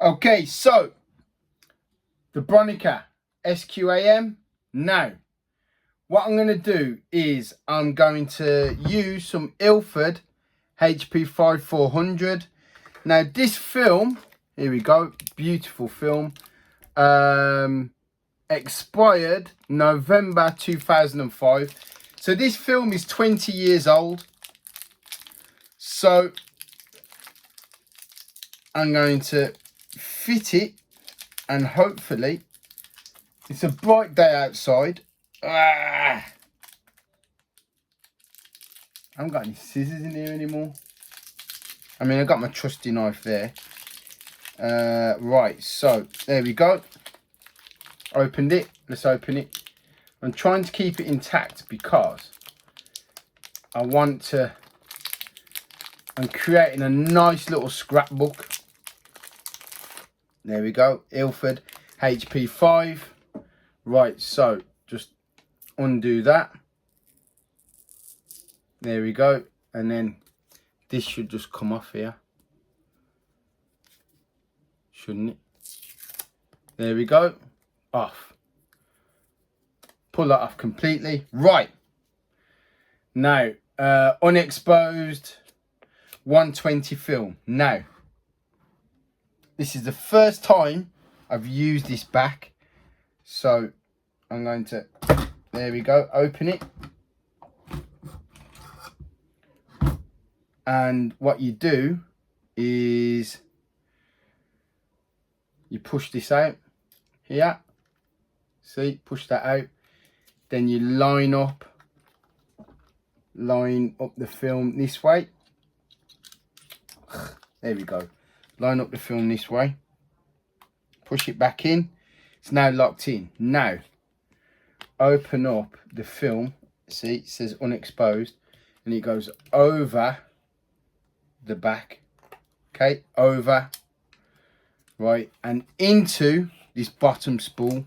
Okay, so the BRONICA SQAM. Now, what I'm going to do is I'm going to use some Ilford HP 5400. Now, this film, here we go, beautiful film, expired November 2005. So this film is 20 years old. So I'm going to fit it, and hopefully, it's a bright day outside. I haven't got any scissors in here anymore. I mean, I got my trusty knife there. Right, so there we go. Opened it. Let's open it. I'm trying to keep it intact because I'm creating a nice little scrapbook. There we go, Ilford HP 5. Right, so just undo that. There we go, and then this should just come off here, shouldn't it? There we go, off. Pull that off completely. Right, now unexposed 120 film. Now, this is the first time I've used this back, so I'm going to, there we go, open it. And what you do is you push this out here. See, push that out. Then you line up the film this way. There we go. Line up the film this way. Push it back in. It's now locked in. Now, open up the film. See, it says unexposed. And it goes over the back. Okay, over. Right, and into this bottom spool.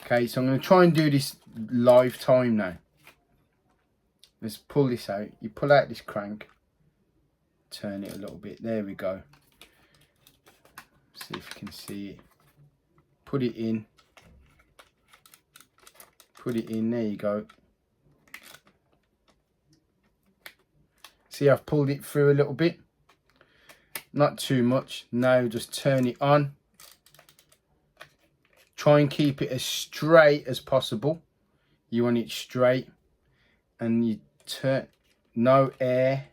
Okay, so I'm going to try and do this live time now. Let's pull this out. You pull out this crank. Turn it a little bit. There we go. See if you can see it. Put it in. Put it in. There you go. See, I've pulled it through a little bit. Not too much. Now just turn it on. Try and keep it as straight as possible. You want it straight. And you turn, no air.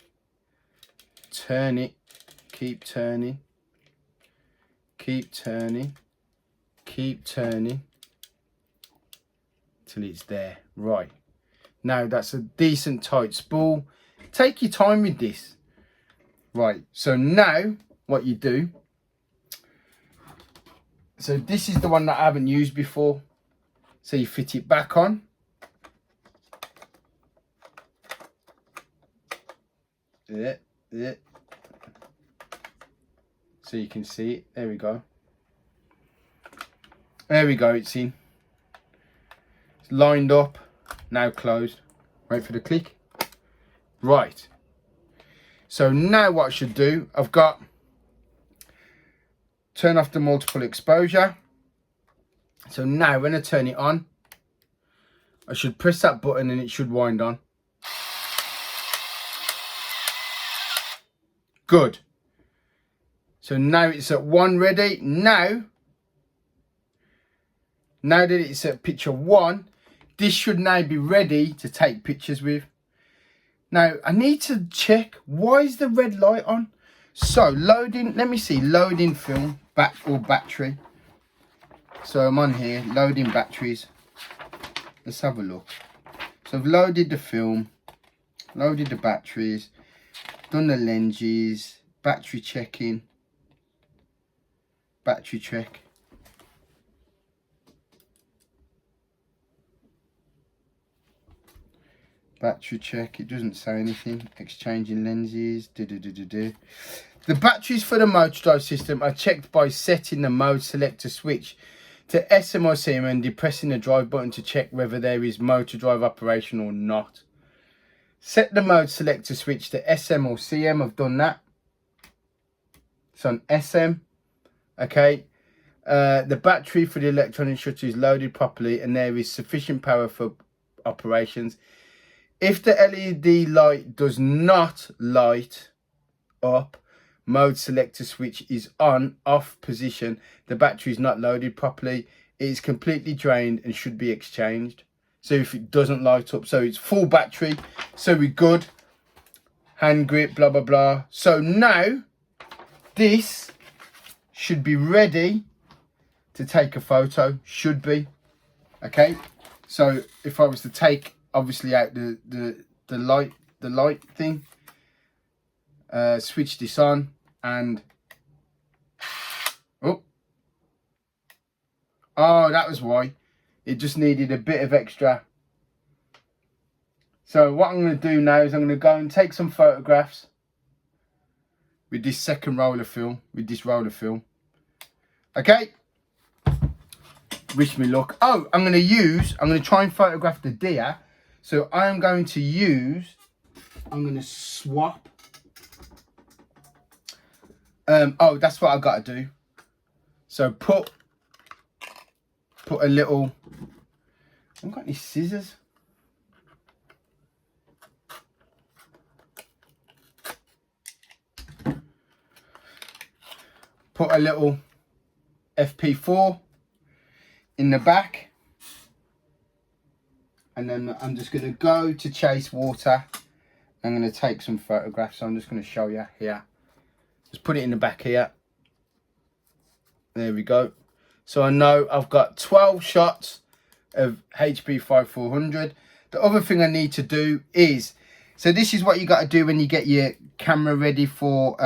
Turn it. Keep turning. Keep turning. Keep turning. Till it's there. Right. Now that's a decent tight spool. Take your time with this. Right. So now what you do. So this is the one that I haven't used before. So you fit it back on. There. So you can see it. There we go. There we go. It's in. It's lined up. Now closed. Wait for the click. Right. So now what I should do, I've got turn off the multiple exposure. So now when I turn it on, I should press that button and it should wind on. Good. So now it's at 1 ready. Now that it's at picture 1, this should now be ready to take pictures with. Now I need to check, why is the red light on? So loading, let me see, loading film, battery. So I'm on here, loading batteries. Let's have a look. So I've loaded the film, loaded the batteries, done the lenses, battery checking, battery check. Battery check, it doesn't say anything. Exchanging lenses. The batteries for the motor drive system are checked by setting the mode selector switch to SM or CM and depressing the drive button to check whether there is motor drive operation or not. Set the mode selector switch to SM or CM. I've done that. It's on SM. Okay. The battery for the electronic shutter is loaded properly and there is sufficient power for operations. If the LED light does not light up, mode selector switch is on off position, the battery is not loaded properly, it is completely drained and should be exchanged. So if it doesn't light up, so it's full battery, so we're good. Hand grip, blah blah blah. So now this should be ready to take a photo. Should be. Okay, so if I was to take obviously out the light thing, switch this on, and oh, that was why. It just needed a bit of extra. So what I'm going to do now is I'm going to go and take some photographs with this second roll of film, with this roll of film. Okay. Wish me luck. Oh, I'm going to try and photograph the deer. So I'm going to swap. Oh, that's what I got to do. So put a little, I haven't got any scissors. Put a little FP4 in the back. And then I'm just going to go to chase water. I'm going to take some photographs. So I'm just going to show you here. Just put it in the back here. There we go. So I know I've got 12 shots of HP 5400. The other thing I need to do is, so this is what you got to do when you get your camera ready for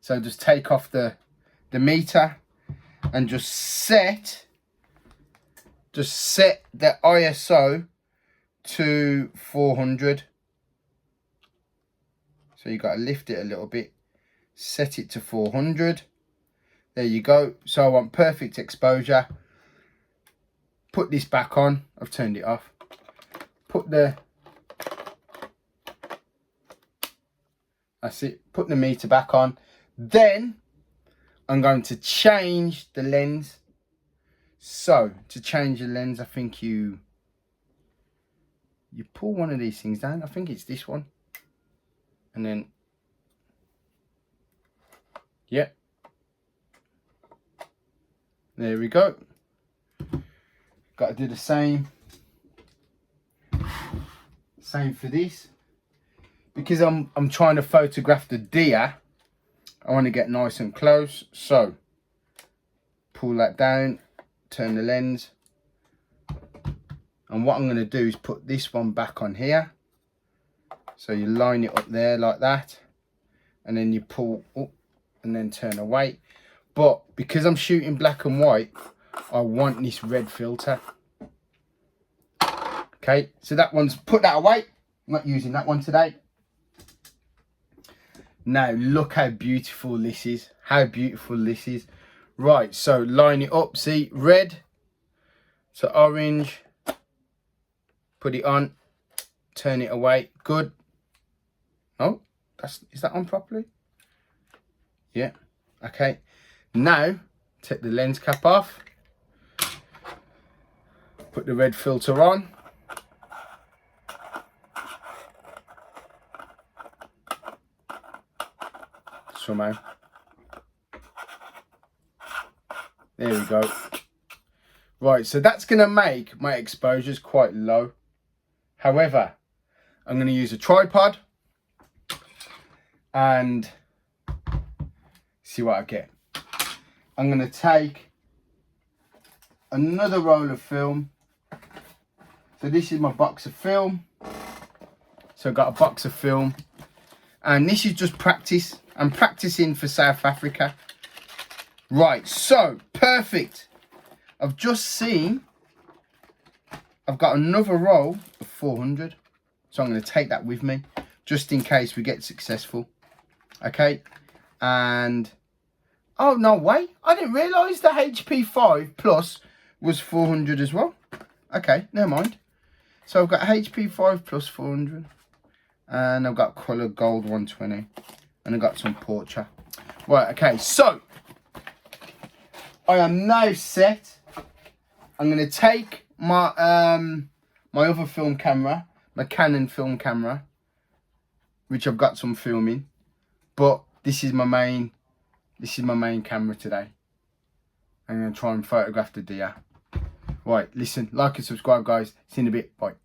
so just take off the meter and just set the ISO to 400. So you got to lift it a little bit, set it to 400. There you go. So I want perfect exposure. Put this back on. I've turned it off. That's it. Put the meter back on. Then I'm going to change the lens. So to change the lens, I think you pull one of these things down. I think it's this one. And then, yeah. There we go. Got to do the same. Same for this. Because I'm trying to photograph the deer, I want to get nice and close. So pull that down, turn the lens, and what I'm going to do is put this one back on here. So you line it up there like that, and then you pull up and then turn away. But because I'm shooting black and white, I want this red filter. Okay, so that one's, put that away. I'm not using that one today. Now look how beautiful this is. How beautiful this is. Right, so line it up. See, red to orange. Put it on. Turn it away. Good. Oh, is that on properly? Yeah. Okay. Now take the lens cap off. Put the red filter on. Somehow. There we go. Right, so that's going to make my exposures quite low. However, I'm going to use a tripod and see what I get. I'm going to take another roll of film. So this is my box of film. So I've got a box of film. And this is just practice. I'm practicing for South Africa. Right, so perfect. I've just seen I've got another roll of 400. So I'm going to take that with me just in case we get successful. Okay. And oh no way. I didn't realise the HP 5 Plus was 400 as well. Okay, never mind. So I've got HP 5 Plus 400. And I've got colour gold 120. And I've got some portrait. Right, okay, so I am now set. I'm going to take my my other film camera, my Canon film camera, which I've got some filming, but this is my main camera today. I'm going to try and photograph the deer. Right, listen, like and subscribe, guys. See you in a bit. Bye.